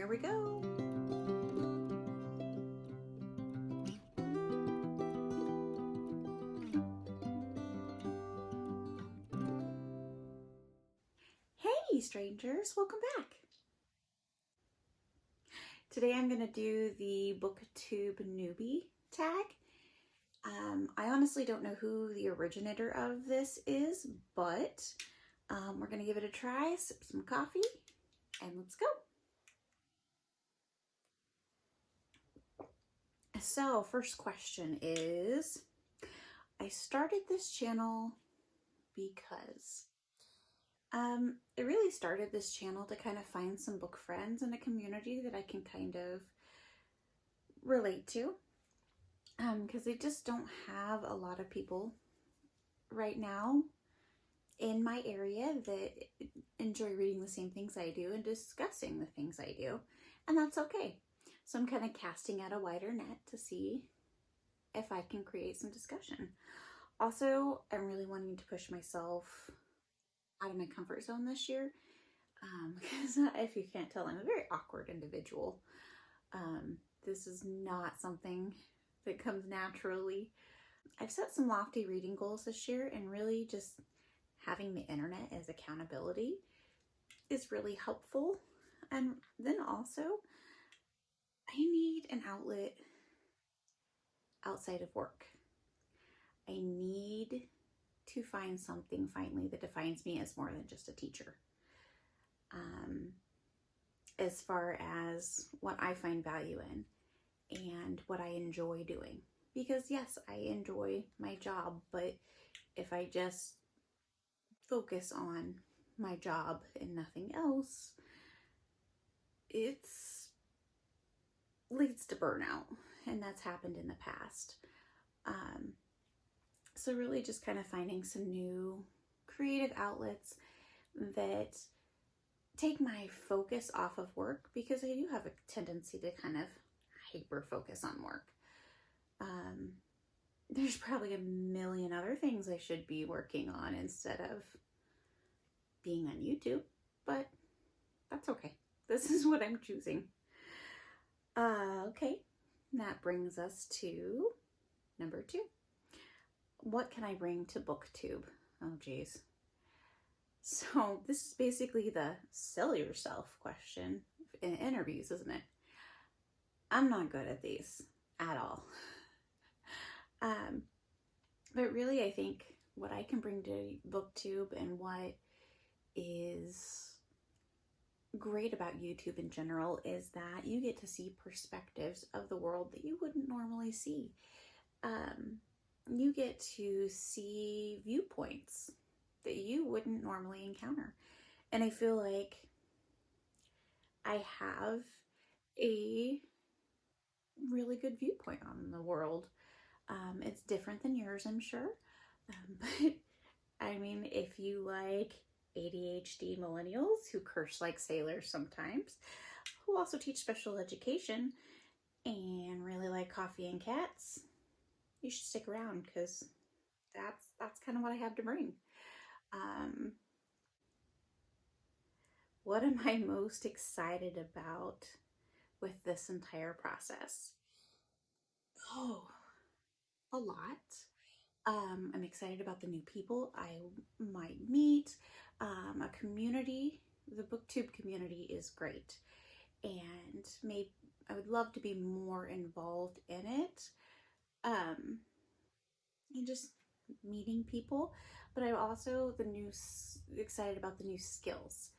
here we go. Hey strangers, welcome back. Today I'm going to do the Booktube Newbie tag. I honestly don't know who the originator of this is, but we're going to give it a try, sip some coffee, and let's go. So first question is, I started this channel because it really started this channel to kind of find some book friends and a community that I can kind of relate to, because I just don't have a lot of people right now in my area that enjoy reading the same things I do and discussing the things I do, and that's okay. So I'm kind of casting out a wider net to see if I can create some discussion. Also, I'm really wanting to push myself out of my comfort zone this year, because if you can't tell, I'm a very awkward individual. This is not something that comes naturally. I've set some lofty reading goals this year, and really just having the internet as accountability is really helpful. And then also, I need an outlet outside of work. I need to find something finally that defines me as more than just a teacher. As far as what I find value in and what I enjoy doing. Because yes, I enjoy my job, but if I just focus on my job and nothing else, it leads to burnout, and that's happened in the past. So really just kind of finding some new creative outlets that take my focus off of work, because I do have a tendency to kind of hyper focus on work. There's probably a million other things I should be working on instead of being on YouTube, but that's okay. This is what I'm choosing. Okay, that brings us to number 2. What can I bring to Booktube? Oh geez. So this is basically the sell yourself question in interviews, isn't it? I'm not good at these at all. But really, I think what I can bring to Booktube and what is great about YouTube in general is that you get to see perspectives of the world that you wouldn't normally see. You get to see viewpoints that you wouldn't normally encounter. And I feel like I have a really good viewpoint on the world. It's different than yours, I'm sure. But I mean, if you like ADHD millennials who curse like sailors sometimes, who also teach special education and really like coffee and cats, you should stick around, because that's kind of what I have to bring. What am I most excited about with this entire process? Oh, a lot. I'm excited about the new people I might meet. A community, the Booktube community is great, and I would love to be more involved in it, and just meeting people. But I'm also excited about the new skills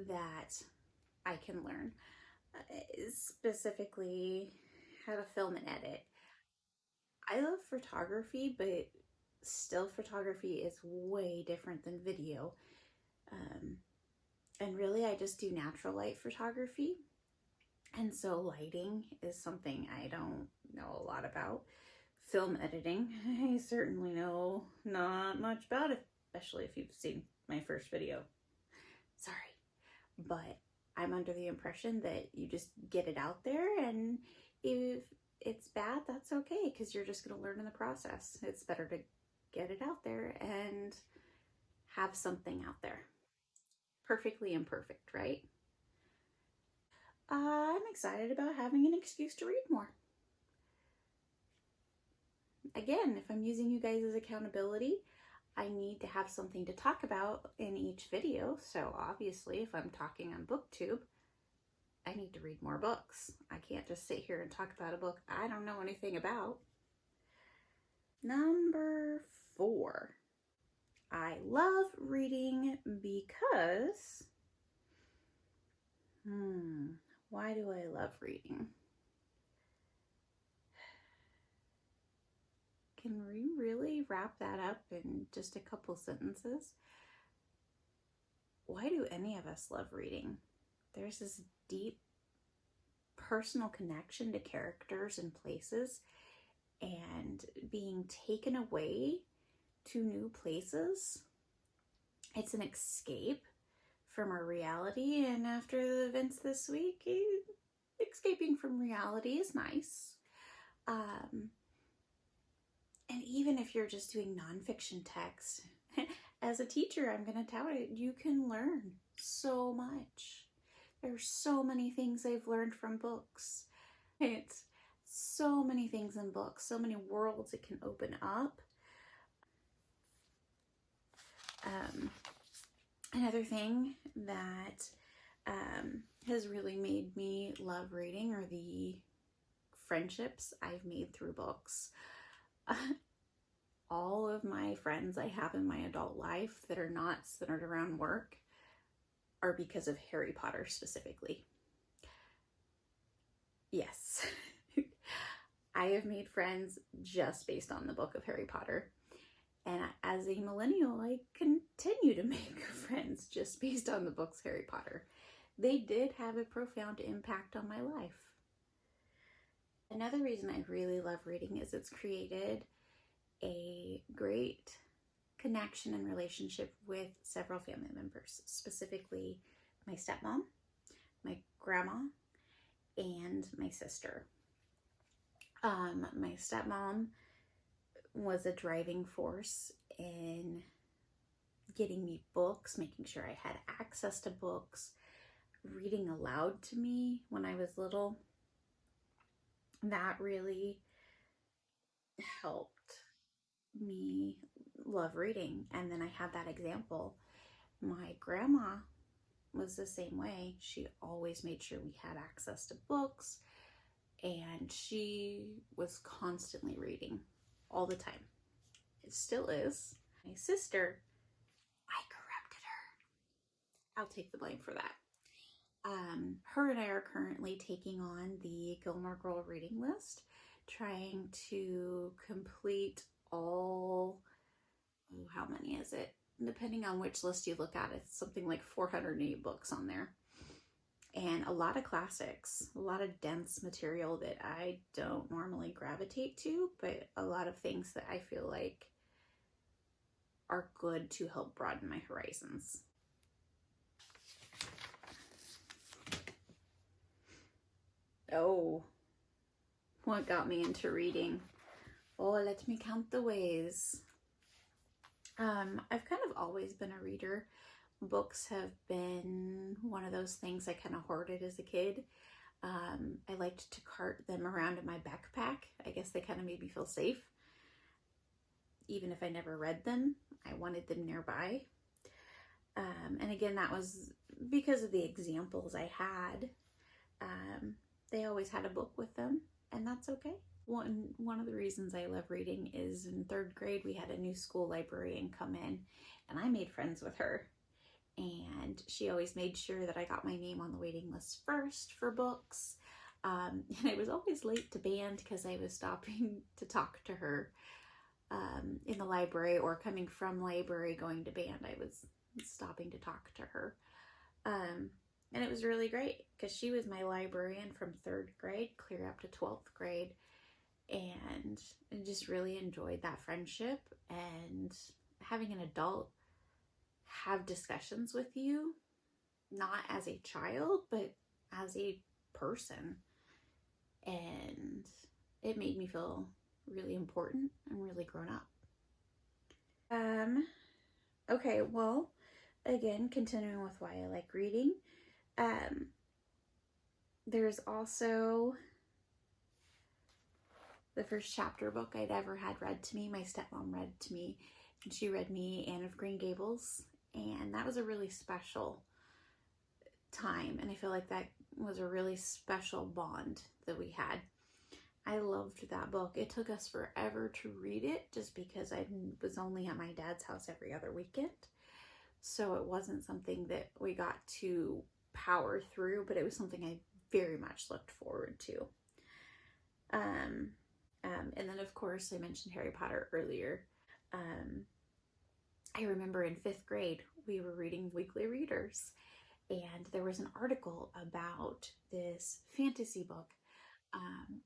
that I can learn, specifically how to film and edit. I love photography, but still photography is way different than video. And really, I just do natural light photography. And so lighting is something I don't know a lot about. Film editing, I certainly know not much about it, especially if you've seen my first video. Sorry. But I'm under the impression that you just get it out there, and if it's bad, that's okay, because you're just going to learn in the process. It's better to get it out there and have something out there. Perfectly imperfect, right? I'm excited about having an excuse to read more. Again, if I'm using you guys as accountability, I need to have something to talk about in each video. So obviously, if I'm talking on Booktube, I need to read more books. I can't just sit here and talk about a book I don't know anything about. Number 4. I love reading because... why do I love reading? Can we really wrap that up in just a couple sentences? Why do any of us love reading? There's this deep personal connection to characters and places, and being taken away to new places. It's an escape from our reality, and after the events this week, escaping from reality is nice. And even if you're just doing nonfiction text, as a teacher, I'm going to tout it, you can learn so much. There's so many things I've learned from books. It's so many things in books, so many worlds it can open up. Another thing that has really made me love reading are the friendships I've made through books. All of my friends I have in my adult life that are not centered around work are because of Harry Potter specifically. Yes. I have made friends just based on the book of Harry Potter. And as a millennial, I continue to make friends just based on the books Harry Potter. They did have a profound impact on my life. Another reason I really love reading is it's created a great connection and relationship with several family members, specifically my stepmom, my grandma, and my sister. My stepmom was a driving force in getting me books, making sure I had access to books, reading aloud to me when I was little. That really helped me love reading. And then I had that example. My grandma was the same way. She always made sure we had access to books, and she was constantly reading all the time. It still is. My sister, I corrupted her. I'll take the blame for that. Her and I are currently taking on the Gilmore Girl reading list, trying to complete all, how many is it? Depending on which list you look at, it's something like 408 books on there. And a lot of classics, a lot of dense material that I don't normally gravitate to, but a lot of things that I feel like are good to help broaden my horizons. Oh, what got me into reading? Oh, let me count the ways. I've kind of always been a reader. Books have been one of those things I kind of hoarded as a kid. I liked to cart them around in my backpack. I guess they kind of made me feel safe. Even if I never read them, I wanted them nearby. And again, that was because of the examples I had. They always had a book with them, and that's okay. One of the reasons I love reading is in 3rd grade, we had a new school librarian come in, and I made friends with her. And she always made sure that I got my name on the waiting list first for books. And I was always late to band because I was stopping to talk to her in the library, or coming from library going to band. I was stopping to talk to her. And it was really great because she was my librarian from 3rd grade clear up to 12th grade. And I just really enjoyed that friendship, and having an adult have discussions with you, not as a child, but as a person. And it made me feel really important and really grown up. Okay, well, again, continuing with why I like reading. There's also the first chapter book I'd ever had read to me. My stepmom read to me, and she read me Anne of Green Gables, and that was a really special time, and I feel like that was a really special bond that we had. I loved that book. It took us forever to read it just because I was only at my dad's house every other weekend, so it wasn't something that we got to power through, but it was something I very much looked forward to. And then of course I mentioned Harry Potter earlier. I remember in 5th grade we were reading Weekly Readers, and there was an article about this fantasy book,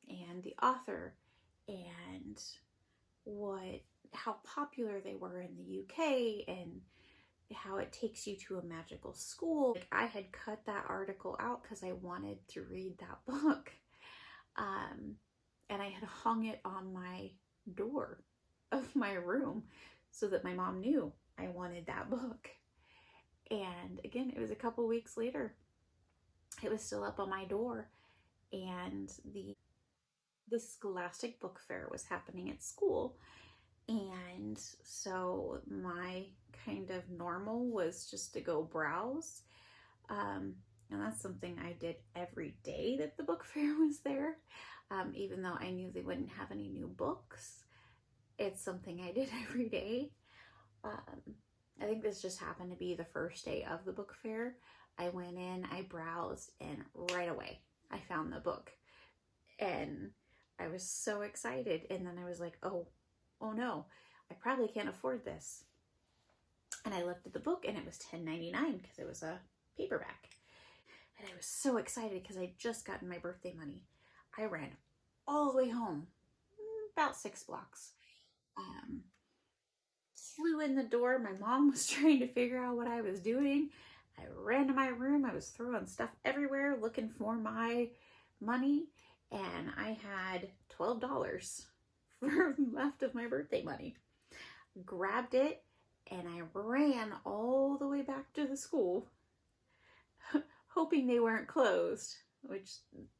and the author, and how popular they were in the UK, and how it takes you to a magical school. Like, I had cut that article out because I wanted to read that book, and I had hung it on my door of my room so that my mom knew I wanted that book. And again, it was a couple weeks later, it was still up on my door, and the Scholastic Book Fair was happening at school, and so my kind of normal was just to go browse, and that's something I did every day that the book fair was there, even though I knew they wouldn't have any new books. It's something I did every day. I think this just happened to be the first day of the book fair. I went in, I browsed, and right away I found the book, and I was so excited. And then I was like, oh no, I probably can't afford this. And I looked at the book, and it was $10.99 because it was a paperback. And I was so excited because I'd just gotten my birthday money. I ran all the way home, about 6 blocks. Flew in the door. My mom was trying to figure out what I was doing. I ran to my room. I was throwing stuff everywhere looking for my money, and I had $12 left of my birthday money. Grabbed it, and I ran all the way back to the school, hoping they weren't closed, which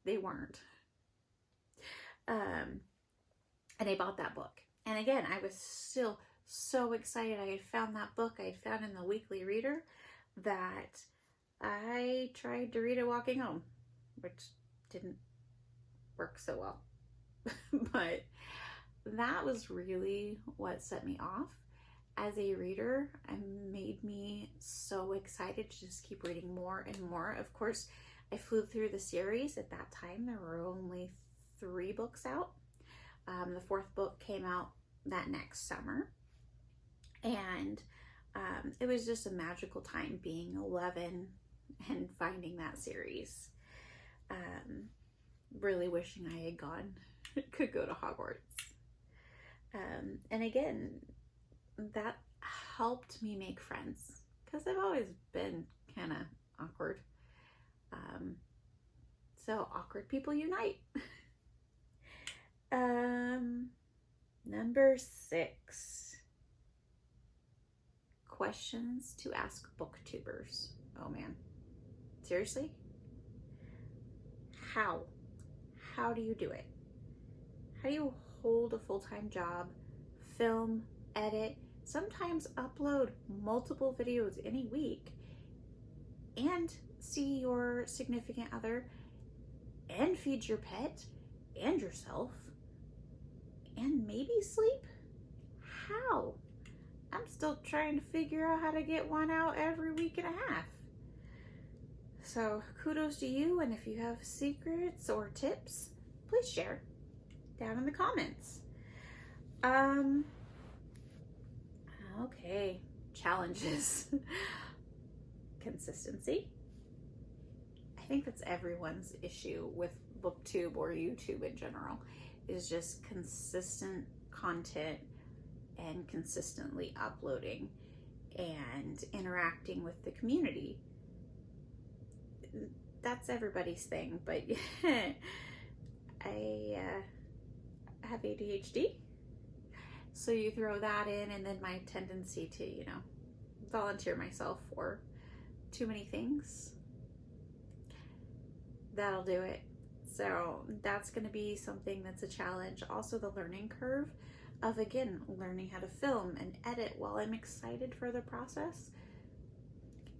they weren't. And I bought that book. And again, I was still so excited. I had found that book I had found in the Weekly Reader that I tried to read it walking home, which didn't work so well. But that was really what set me off as a reader and made me so excited to just keep reading more and more. Of course, I flew through the series. At that time, there were only 3 books out. The 4th book came out that next summer. And it was just a magical time being 11 and finding that series. Really wishing I had could go to Hogwarts. And again, that helped me make friends because I've always been kind of awkward. So awkward people unite. Number 6. Questions to ask booktubers. Oh man. Seriously? How do you do it? How do you hold a full-time job, film, edit, sometimes upload multiple videos in a week, and see your significant other, and feed your pet, and yourself, and maybe sleep? How? I'm still trying to figure out how to get one out every week and a half. So kudos to you, and if you have secrets or tips, please share down in the comments. Okay, challenges. Consistency. I think that's everyone's issue with Booktube or YouTube in general, is just consistent content and consistently uploading and interacting with the community. That's everybody's thing, but I have ADHD, so you throw that in, and then my tendency to, volunteer myself for too many things. that'll do it. So that's going to be something that's a challenge. Also the learning curve of, again, learning how to film and edit. While I'm excited for the process,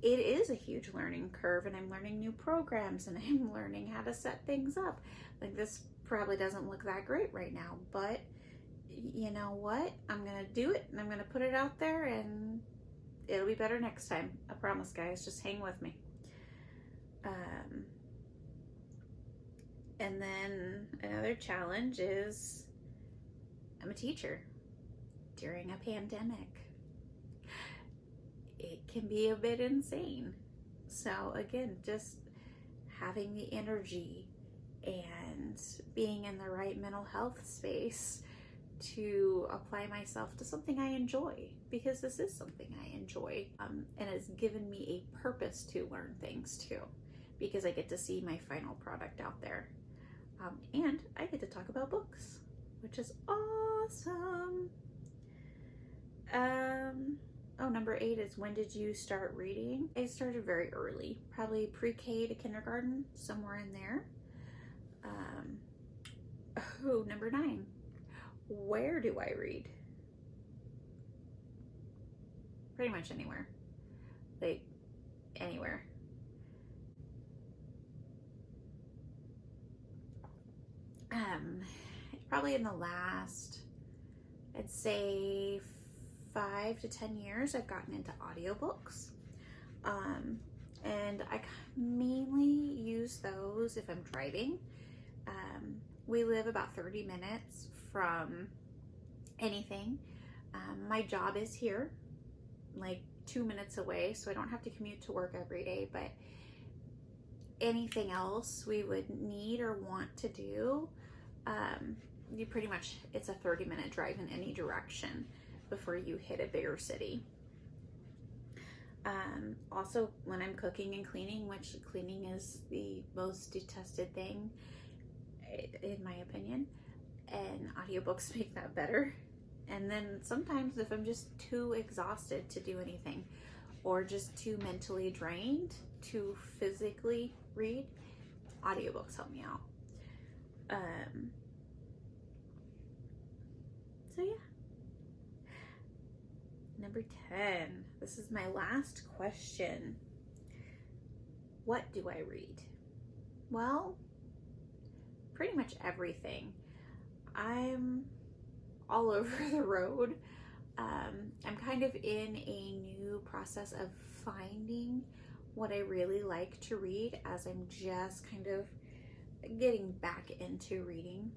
it is a huge learning curve, and I'm learning new programs and I'm learning how to set things up. Like, this probably doesn't look that great right now, but you know what? I'm gonna do it and I'm gonna put it out there, and it'll be better next time. I promise, guys. Just hang with me. And then another challenge is I'm a teacher during a pandemic. It can be a bit insane. So again, just having the energy and being in the right mental health space to apply myself to something I enjoy, because this is something I enjoy, and it's given me a purpose to learn things too, because I get to see my final product out there, and I get to talk about books, which is awesome. Oh, number 8 is, when did you start reading? I started very early, probably pre-K to kindergarten, somewhere in there. Oh, number 9. Where do I read? Pretty much anywhere. Like, anywhere. Probably in the last, I'd say 5 to 10 years, I've gotten into audiobooks. And I mainly use those if I'm driving. We live about 30 minutes from anything. My job is here, like 2 minutes away, so I don't have to commute to work every day, but anything else we would need or want to do, you pretty much, it's a 30-minute drive in any direction before you hit a bigger city. Also, when I'm cooking and cleaning, which cleaning is the most detested thing, in my opinion, and audiobooks make that better. And then sometimes if I'm just too exhausted to do anything, or just too mentally drained to physically read, audiobooks help me out. So yeah. Number 10. This is my last question. What do I read? Well, pretty much everything. I'm all over the road. I'm kind of in a new process of finding what I really like to read, as I'm just kind of getting back into reading.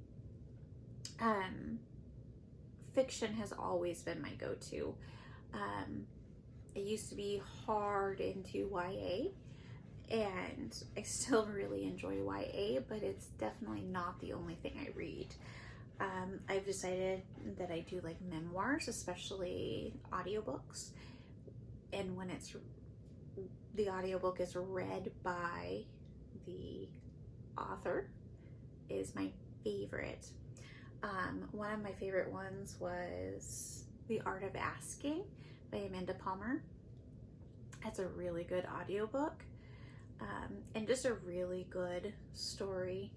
Fiction has always been my go-to. I used to be hard into YA, and I still really enjoy YA, but it's definitely not the only thing I read. I've decided that I do like memoirs, especially audiobooks, and when the audiobook is read by the author is my favorite. One of my favorite ones was The Art of Asking by Amanda Palmer. That's a really good audiobook, and just a really good story,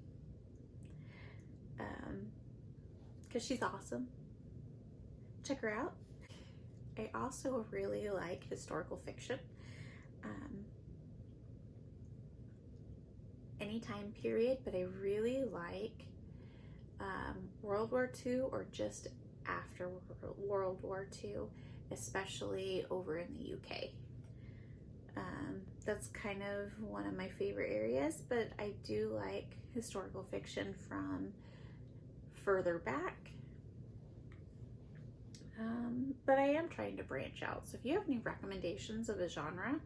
because she's awesome. Check her out. I also really like historical fiction. Any time period, but I really like World War II or just after World War II, especially over in the UK. That's kind of one of my favorite areas, but I do like historical fiction from further back. But I am trying to branch out. So if you have any recommendations of a genre,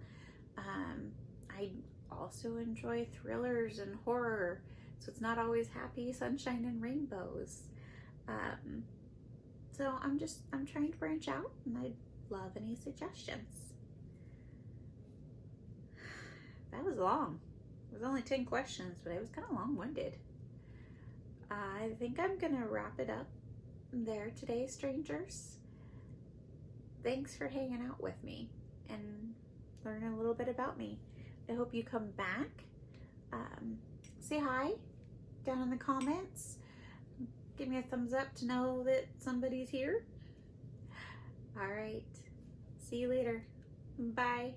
I also enjoy thrillers and horror. So it's not always happy sunshine and rainbows. So I'm trying to branch out, and I'd love any suggestions. That was long. It was only 10 questions, but it was kind of long-winded. I think I'm gonna wrap it up there today, strangers. Thanks for hanging out with me and learning a little bit about me. I hope you come back. say hi down in the comments. Give me a thumbs up to know that somebody's here. All right. See you later. Bye.